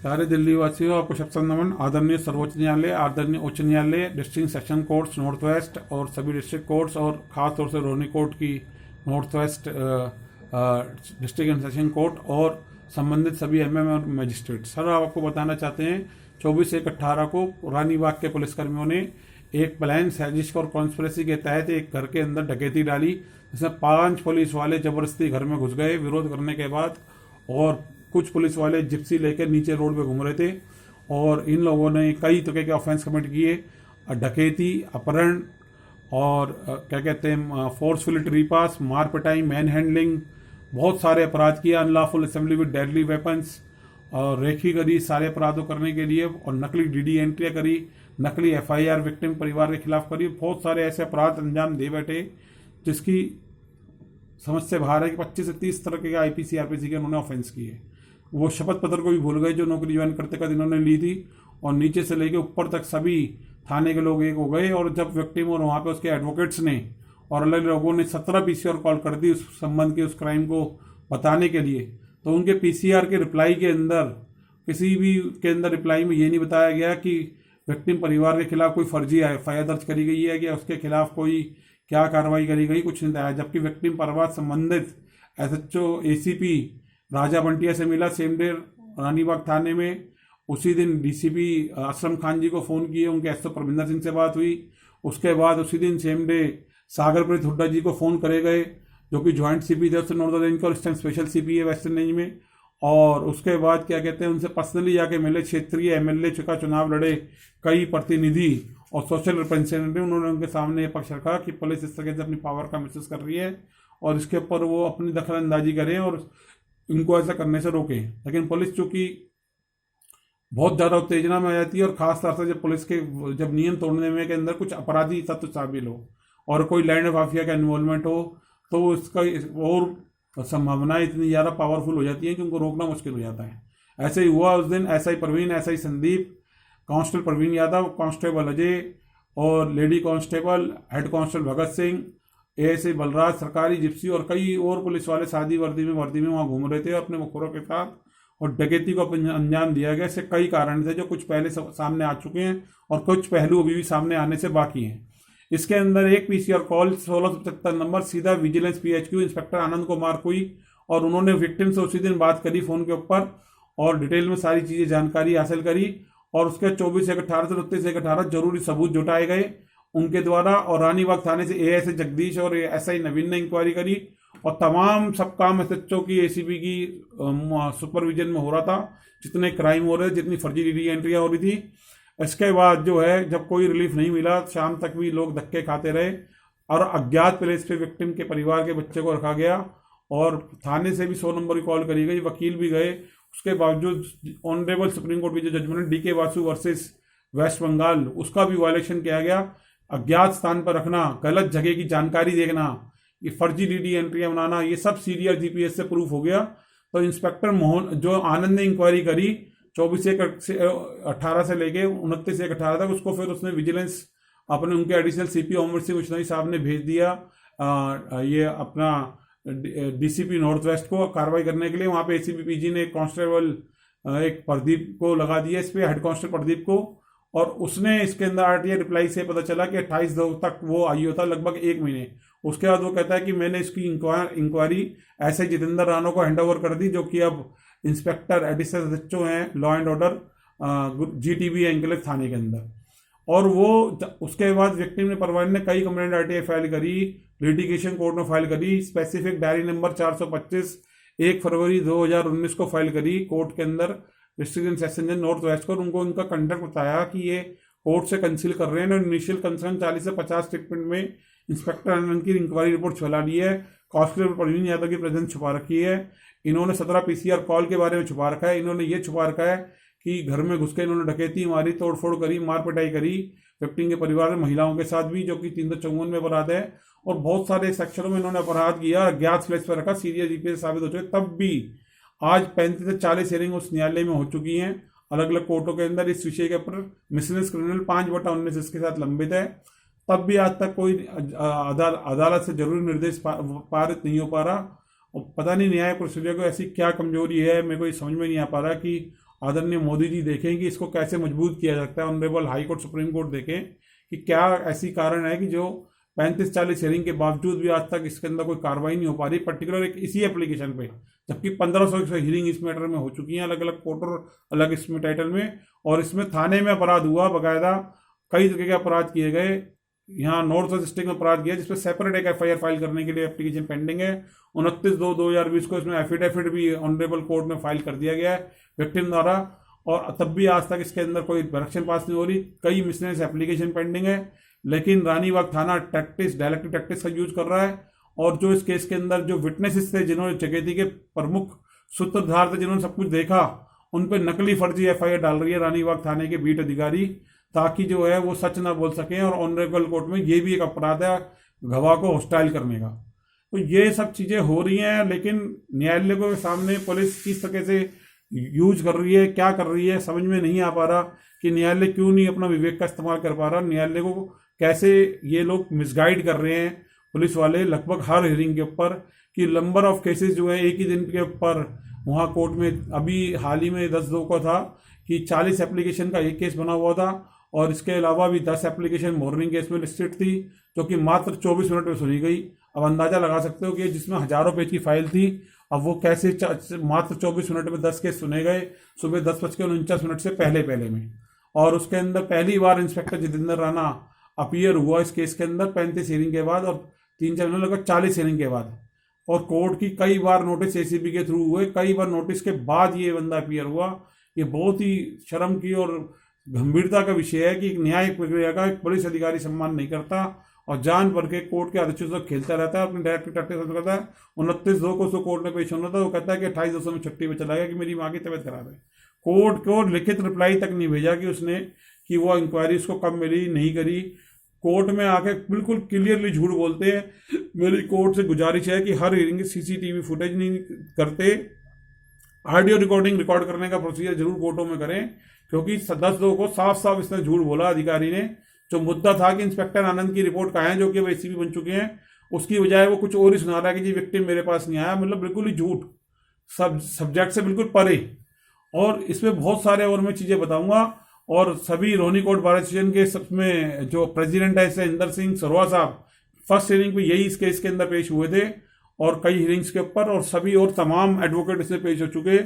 प्यारे दिल्ली वासियों, आपको शतसत नमन। आदरणीय सर्वोच्च न्यायालय, आदरणीय उच्च न्यायालय, district session courts north west और सभी डिस्ट्रिक्ट कोर्ट्स और ख़ास तौर से रोहिणी कोर्ट की north west district and session court और संबंधित सभी एमएम और मजिस्ट्रेट, सर आपको बताना चाहते हैं 24/1/18 को रानी बाग के पुलिसकर्मियों ने एक प्लान साजिश और कॉन्स्पिरेसी के तहत एक घर के अंदर डकैती डाली, जिसमें 5 पुलिस वाले जबरदस्ती घर में घुस गए विरोध करने के बाद, और कुछ पुलिस वाले जिप्सी लेकर नीचे रोड पे घूम रहे थे और इन लोगों ने कई तरह के ऑफेंस कमिट किए, डकैती, अपहरण और क्या कहते हैं फोर्सफुल रीपास, मार पिटाई, मैन हैंडलिंग, बहुत सारे अपराध किए, unlawful assembly with deadly weapons और रेखी करी सारे अपराधों करने के लिए, और नकली डीडी एंट्रियाँ करी, नकली एफआईआर विक्टिम परिवार के खिलाफ करी, बहुत सारे ऐसे अपराध अंजाम दे बैठे जिसकी समझ से बाहर है कि 25 से 30 तरह के आईपीसी आरपीसी के उन्होंने ऑफेंस किए। वो शपथ पत्र को भी भूल गए जो नौकरी ज्वाइन करते का इन्होंने ली थी, और नीचे से लेके ऊपर तक सभी थाने के लोग एक हो गए, और जब विक्टिम और वहाँ पे उसके एडवोकेट्स ने और अलग लोगों ने 17 पीसीआर कॉल कर दी उस संबंध के उस क्राइम को बताने के लिए, तो उनके पीसीआर के रिप्लाई के अंदर किसी भी के अंदर रिप्लाई में ये नहीं बताया गया कि विक्टिम परिवार के खिलाफ कोई फर्जी एफआईआर दर्ज करी गई है या उसके खिलाफ कोई क्या कार्रवाई करी गई, कुछ नहीं बताया। जबकि विक्टिम परिवार संबंधित एसएचओ एसीपी राजा बंटिया से मिला सेम डे रानीबाग थाने में, उसी दिन डीसीपी असलम खान जी को फ़ोन किए, उनके एसओ परमिंदर सिंह से बात हुई, उसके बाद उसी दिन सेम डे सागरप्रीत हुड्डा जी को फ़ोन करे गए जो कि ज्वाइंट सीपी थे उससे नॉर्दर्न रेंज का और इस टाइम स्पेशल सीपी है वेस्टर्न रेंज में, और उसके बाद क्या कहते हैं उनसे पर्सनली जाके मिले, क्षेत्रीय एमएलए का चुनाव लड़े कई प्रतिनिधि और सोशल रिप्रेजेंटेटिव, उन्होंने उनके सामने पक्ष रखा कि पुलिस इस तरह से अपनी पावर का मिसयूज कर रही है और इसके ऊपर वो अपनी दखल अंदाजी करें और इनको ऐसा करने से रोकें। लेकिन पुलिस चूंकि बहुत ज़्यादा उत्तेजना में आ जाती है और खासतौर से जब पुलिस के जब नियम तोड़ने में के अंदर कुछ अपराधी तत्व शामिल हो और कोई लैंड माफिया का इन्वॉल्वमेंट हो, तो इसका और संभावनाएं इतनी ज़्यादा पावरफुल हो जाती हैं कि उनको रोकना मुश्किल हो जाता है। ऐसे ही हुआ उस दिन, ऐसा ही प्रवीण, ऐसा ही संदीप, कांस्टेबल प्रवीण यादव, कांस्टेबल अजय और lady constable, head constable Bhagat Singh, ASI Balraj, सरकारी जिप्सी और कई और पुलिस वाले सादी वर्दी में वहाँ घूम रहे थे अपने मुखरों के साथ, और डकैती को अंजाम दिया गया। इससे कई कारण थे जो कुछ पहले सामने आ चुके हैं और कुछ पहलू अभी भी सामने आने से बाकी हैं। इसके अंदर एक पीसीआर कॉल 1675 नंबर सीधा विजिलेंस पीएचक्यू इंस्पेक्टर आनंद को मार्क हुई और उन्होंने विक्टिम से उसी दिन बात करी फ़ोन के ऊपर और डिटेल में सारी चीज़ें जानकारी हासिल करी, और उसके 24/1/18 से 29/1/18 जरूरी सबूत जुटाए गए उनके द्वारा, और रानीबाग थाने से एएसआई जगदीश और एसआई नवीन ने इंक्वायरी करी और तमाम सब काम एसएचओ की एसीपी की सुपरविजन में हो रहा था, जितने क्राइम हो रहे, जितनी फर्जी डी एंट्रियाँ हो रही थी। इसके बाद जो है जब कोई रिलीफ नहीं मिला, शाम तक भी लोग धक्के खाते रहे और अज्ञात प्लेस पे विक्टिम के परिवार के बच्चे को रखा गया और थाने से भी 100 नंबर की कॉल करी गई, वकील भी गए। उसके बावजूद ऑनरेबल सुप्रीम कोर्ट की जो जजमेंट डीके वासु वर्सेस वेस्ट बंगाल, उसका भी वायलेशन किया गया। अज्ञात स्थान पर रखना, गलत जगह की जानकारी देखना, ये फर्जी डीडी एंट्रियाँ बनाना, ये सब सीरियल जीपीएस से प्रूफ हो गया। तो इंस्पेक्टर मोहन जो आनंद ने इंक्वायरी करी 24/1/18 से लेके 29/1/18 तक, उसको फिर उसने विजिलेंस अपने उनके एडिशनल सीपी अमृत सिंह उशनोई साहब ने भेज दिया ये अपना डीसीपी नॉर्थ वेस्ट को कार्रवाई करने के लिए। वहाँ पे एसीपी पीजी ने एक कांस्टेबल एक प्रदीप को लगा दिया इस पे, हेड कांस्टेबल प्रदीप को, और उसने इसके अंदर आरटीआई रिप्लाई से पता चला कि 28 तक वो आई होता, लगभग 1 महीने। उसके बाद वो कहता है कि मैंने इसकी इंक्वायरी ऐसे जितेंद्र राणा को हैंडओवर कर दी, जो कि अब इंस्पेक्टर एडिशनल एसएचओ हैं law and order GTB enclave थाने के अंदर। और वो उसके बाद विक्टिम ने परिवार ने कई कंप्लेंट आरटीआई फाइल करी, लिटिगेशन कोर्ट में फाइल करी, स्पेसिफिक डायरी नंबर 425 1 फरवरी 2019 को फाइल करी कोर्ट के अंदर डिस्ट्रिक्ट सेशन जज नॉर्थ वेस्ट को। उनको उनका कंडक्ट बताया कि ये कोर्ट से कंसील कर रहे हैं और इनिशियल कंसर्न 40 से 50 स्टेटमेंट में इंस्पेक्टर आनंद की इंक्वायरी रिपोर्ट छुपा ली है, कांस्टेबल प्रवीण यादव की प्रेजेंस छुपा रखी है, इन्होंने 17 पीसीआर कॉल के बारे में छुपा रखा है, इन्होंने ये छुपा रखा है कि घर में घुस के इन्होंने डकैती मारी, तोड़फोड़ करी, मार पिटाई करी विक्टिम के परिवार में महिलाओं के साथ भी, जो कि 354 में अपराध है, और बहुत सारे सेक्शनों में इन्होंने अपराध किया, अज्ञात फ्लेक्स पर रखा, सीरियस जीपीएस साबित हो चुके। तब भी आज 35 से 40 हियरिंग उस न्यायालय में हो चुकी हैं अलग अलग कोर्टों के अंदर इस विषय के ऊपर। मिसलेनियस क्रिमिनल 5/19 इसके साथ लंबित है, तब भी आज तक कोई अदालत से जरूरी निर्देश पारित नहीं हो पा रहा। और पता नहीं न्याय प्रोसीजर को ऐसी क्या कमजोरी है, मेरे को ये समझ में नहीं आ पा रहा कि आदरणीय मोदी जी देखें कि इसको कैसे मजबूत किया जाता है। Honourable high court, supreme court देखें कि क्या ऐसी कारण है कि जो 35-40 हियरिंग के बावजूद भी आज तक इसके अंदर कोई कार्रवाई नहीं हो पा रही, पर्टिकुलर एक इसी एप्लीकेशन पे, जबकि 1500 हियरिंग इस मैटर में हो चुकी हैं अलग अलग कोर्ट और अलग इसमें टाइटल में। और इसमें थाने में अपराध हुआ, बाकायदा कई तरह के अपराध किए गए। यहाँ नॉर्थ वेस्ट डिस्ट्रिक्ट में अपराध किया जिसपे सेपरेट एक एफआईआर फाइल करने के लिए एप्लीकेशन पेंडिंग है। 29/2/2020 को इसमें एफिडेविट भी ऑनरेबल कोर्ट में फाइल कर दिया गया है विक्टिम द्वारा, और तब भी आज तक इसके अंदर कोई डायरेक्शन पास नहीं हो रही। कई मिसलेनियस एप्लीकेशन पेंडिंग है, लेकिन रानीबाग थाना डायलेक्टिव टैक्टिक्स का यूज कर रहा है। और जो इस केस के अंदर जो विटनेसेस थे, जिन्होंने डकैती के प्रमुख सूत्रधार थे, जिन्होंने सब कुछ देखा, उन पर नकली फर्जी एफआईआर डाल रही है रानीबाग थाने के बीट अधिकारी, ताकि जो है वो सच ना बोल सकें। और ऑनरेबल कोर्ट में ये भी एक अपराध है गवाह को हॉस्टाइल करने का। तो ये सब चीजें हो रही हैं, लेकिन न्यायालय के सामने पुलिस किस तरह से यूज कर रही है, क्या कर रही है, समझ में नहीं आ पा रहा कि न्यायालय क्यों नहीं अपना विवेक का इस्तेमाल कर पा रहा। न्यायालय को कैसे ये लोग मिसगाइड कर रहे हैं पुलिस वाले लगभग हर हियरिंग के ऊपर, कि नंबर ऑफ केसेस जो है एक ही दिन के ऊपर वहाँ कोर्ट में, अभी हाल ही में 10/2 को था कि 40 एप्लीकेशन का एक केस बना हुआ था, और इसके अलावा भी 10 एप्लीकेशन मॉर्निंग केस में लिस्टेड थी, जो कि मात्र 24 मिनट में सुनी गई। अब अंदाजा लगा सकते हो कि जिसमें हजारों पेज की फाइल थी, अब वो कैसे मात्र 24 मिनट में 10 केस सुने गए, सुबह 10:49 से पहले में। और उसके अंदर पहली बार इंस्पेक्टर जितेंद्र राणा अपीयर हुआ इस केस के अंदर 35 हियरिंग के बाद, और 3-4 महीने लगभग 40 हियरिंग के बाद। और कोर्ट की कई बार नोटिस एसीबी के थ्रू हुए, कई बार नोटिस के बाद ये बंदा अपीयर हुआ। ये बहुत ही शर्म की और गंभीरता का विषय है कि एक न्यायिक प्रक्रिया का एक पुलिस अधिकारी सम्मान नहीं करता और जान भर के कोर्ट के आदेशों से खेलता रहता है, अपने डायरेक्टर टैक्टिक्स करता है। 29/2 को उसको कोर्ट में पेश होना था, वो कहता है कि 28/2 में छुट्टी पे चला गया कि मेरी माँ की तबीयत खराब है। कोर्ट को लिखित रिप्लाई तक नहीं भेजा कि उसने, कि वो इंक्वायरी उसको कब मिली, नहीं करी। कोर्ट में आके बिल्कुल क्लियरली झूठ बोलते हैं। मेरी कोर्ट से गुजारिश है कि हर हियरिंग सीसीटीवी फुटेज नहीं करते, ऑडियो रिकॉर्ड करने का प्रोसीजर जरूर कोर्टों में करें, क्योंकि 10/2 को साफ साफ इसने झूठ बोला अधिकारी ने। जो मुद्दा था कि इंस्पेक्टर आनंद की रिपोर्ट कहाँ है, जो कि अब एसीपी बन चुके हैं, उसकी बजाय वो कुछ और ही सुना रहा है कि जी विक्टिम मेरे पास नहीं आया। मतलब बिल्कुल ही झूठ, सब्जेक्ट से बिल्कुल परे। और इसमें बहुत सारे और मैं चीजें बताऊंगा। और सभी रोहिणी कोर्ट बार एसोसिएशन के सबमें जो प्रेसिडेंट है इंदर सिंह सरोआ साहब, फर्स्ट हियरिंग पे यही इस केस के अंदर पेश हुए थे, और कई हियरिंग्स के ऊपर, और सभी और तमाम एडवोकेट इसमें पेश हो चुके।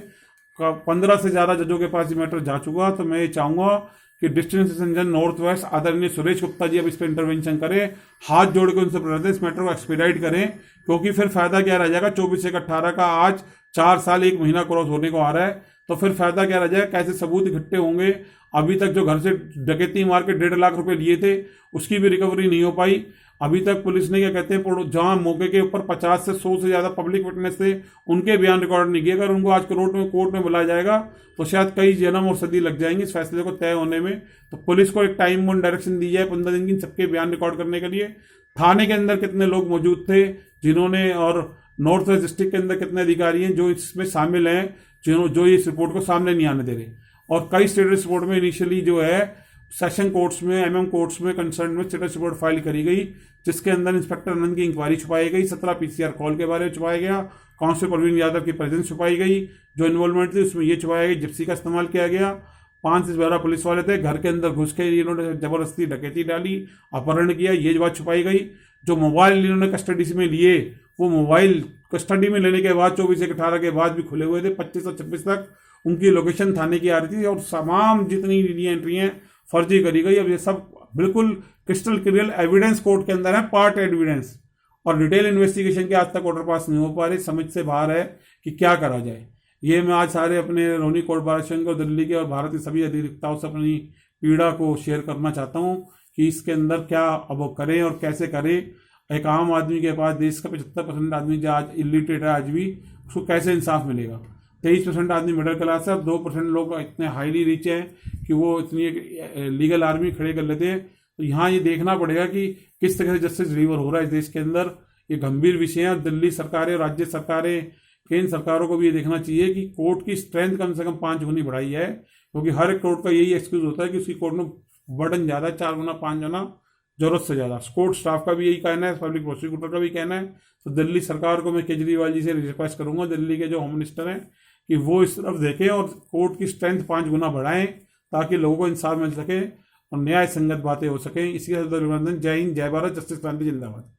15 से ज्यादा जजों के पास ये मैटर जा चुका। तो मैं ये चाहूंगा कि डिस्ट्रिक्ट सेशन जज नॉर्थ वेस्ट आदरणीय सुरेश गुप्ता जी अब इस पर इंटरवेंशन करें, हाथ जोड़ के उनसे प्रयास इस मैटर को एक्सपीडाइट करें, क्योंकि फिर फायदा क्या रह जाएगा। 24/1/18 का आज 4 साल 1 महीना क्रॉस होने को आ रहा है, तो फिर फायदा क्या रह जाएगा, कैसे सबूत इकट्ठे होंगे। अभी तक जो घर से डकैती मार के 1.5 लाख रुपए लिए थे, उसकी भी रिकवरी नहीं हो पाई। अभी तक पुलिस ने क्या कहते हैं, जहां मौके के ऊपर 50 से 100 से ज्यादा पब्लिक विटनेस थे, उनके बयान रिकॉर्ड नहीं किए। अगर उनको आज कोर्ट में बुलाया जाएगा तो शायद कई जन्म और सदी लग जाएंगे इस फैसले को तय होने में। तो पुलिस को एक टाइम वन डायरेक्शन दी जाए 15 दिन की सबके बयान रिकॉर्ड करने के लिए। थाने के अंदर कितने लोग मौजूद थे जिन्होंने, और नॉर्थ वेस्ट डिस्ट्रिक्ट के अंदर कितने अधिकारी हैं जो इसमें शामिल हैं, जो इस रिपोर्ट को सामने नहीं आने दे रहे। और कई स्टेटस रिपोर्ट में इनिशियली जो है सेशन कोर्ट्स में, एमएम कोर्ट्स में कंसर्न में स्टेटस रिपोर्ट फाइल करी गई, जिसके अंदर इंस्पेक्टर आनंद की इंक्वायरी छुपाई गई, 17 पीसीआर कॉल के बारे में छुपाया गया, कांस्टेबल प्रवीण यादव की प्रेजेंस छुपाई गई, जो इन्वॉल्वमेंट थी उसमें ये छुपाया गया, जिप्सी का इस्तेमाल किया गया। 5 से 12 पुलिस वाले थे, घर के अंदर घुस के इन्होंने जबरदस्ती डकैती डाली, अपहरण किया, ये बात छुपाई गई। जो मोबाइल इन्होंने कस्टडी में लिए, वो मोबाइल कस्टडी में लेने के बाद 24/18 के बाद भी खुले हुए थे, 25 और 26 तक उनकी लोकेशन थाने की आ रही थी, और तमाम जितनी एंट्री हैं फर्जी करी गई। अब ये सब बिल्कुल क्रिस्टल क्लियर एविडेंस कोर्ट के अंदर है, पार्ट एविडेंस, और डिटेल इन्वेस्टिगेशन के आज तक ऑर्डर पास नहीं हो पा रहे। समझ से बाहर है कि क्या करा जाए। ये मैं आज सारे अपने रोहिणी कोर्ट बार एसोसिएशन को, दिल्ली के और भारत के सभी अधिवक्ताओं से अपनी पीड़ा को शेयर करना चाहता हूँ कि इसके अंदर क्या अब वो करें और कैसे करें। एक आम आदमी के पास, देश का 75% आदमी जो आज इलिटरेट है आज भी, उसको कैसे इंसाफ मिलेगा। 23% आदमी मिडिल क्लास है, 2% लोग इतने हाईली रिच हैं कि वो इतनी लीगल आर्मी खड़े कर लेते हैं। तो यहाँ ये देखना पड़ेगा कि किस तरह से जस्टिस डिलीवर हो रहा है इस देश के अंदर। ये गंभीर विषय है। दिल्ली सरकारें, राज्य सरकारें, केंद्र सरकारों को भी ये देखना चाहिए कि कोर्ट की स्ट्रेंथ कम से कम 5 गुनी बढ़ाई है, क्योंकि हर एक कोर्ट का यही एक्सक्यूज होता है कि उसकी कोर्ट में बर्डन ज़्यादा है, 4 गुना 5 गुना जरूरत से ज़्यादा। कोर्ट स्टाफ का भी यही कहना है, पब्लिक प्रोसिक्यूटर का भी कहना है। तो दिल्ली सरकार को मैं केजरीवाल जी से रिक्वेस्ट करूंगा, दिल्ली के जो होम मिनिस्टर हैं, कि वो इस तरफ देखें और कोर्ट की स्ट्रेंथ 5 गुना बढ़ाएं ताकि लोगों को इंसाफ मिल सके और न्याय संगत बातें हो सकें। इसी के साथ जय हिंद, जय भारत, जस्टिस क्रांति जिंदाबाद।